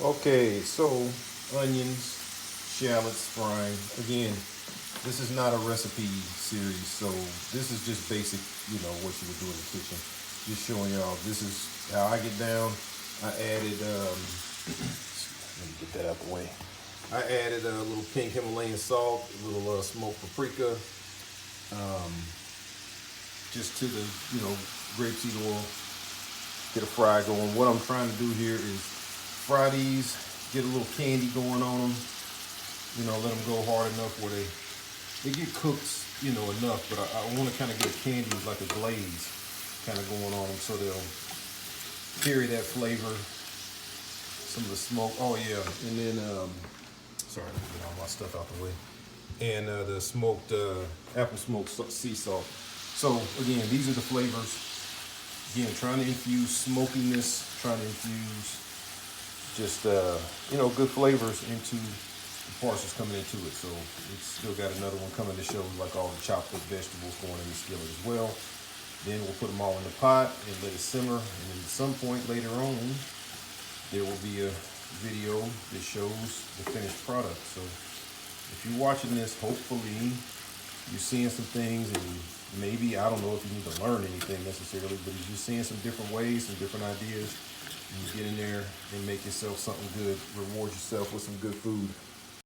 Okay, so onions, shallots frying. Again, this is not a recipe series, so this is just basic, what you would do in the kitchen. Just showing y'all this is how I get down. I added, let me get that out the way. I added a little pink Himalayan salt, a little smoked paprika, um, just to the, grapeseed oil. Get a fry going. What I'm trying to do here is fry these, get a little candy going on them. Let them go hard enough where they get cooked, enough. But I want to kind of get a candy like a glaze kind of going on them so they'll carry that flavor, some of the smoke. Oh yeah, and then sorry, let me get all my stuff out the way. And the smoked apple smoked sea salt. So again, these are the flavors. Again, trying to infuse smokiness, trying to infuse just good flavors into the parts that's coming into it. So it's still got another one coming to show like all the chopped up vegetables going in the skillet as well. Then we'll put them all in the pot and let it simmer. And then at some point later on, there will be a video that shows the finished product. So if you're watching this, hopefully you're seeing some things, and maybe, I don't know if you need to learn anything necessarily, but you're just seeing some different ways, some different ideas. And you get in there and make yourself something good, reward yourself with some good food.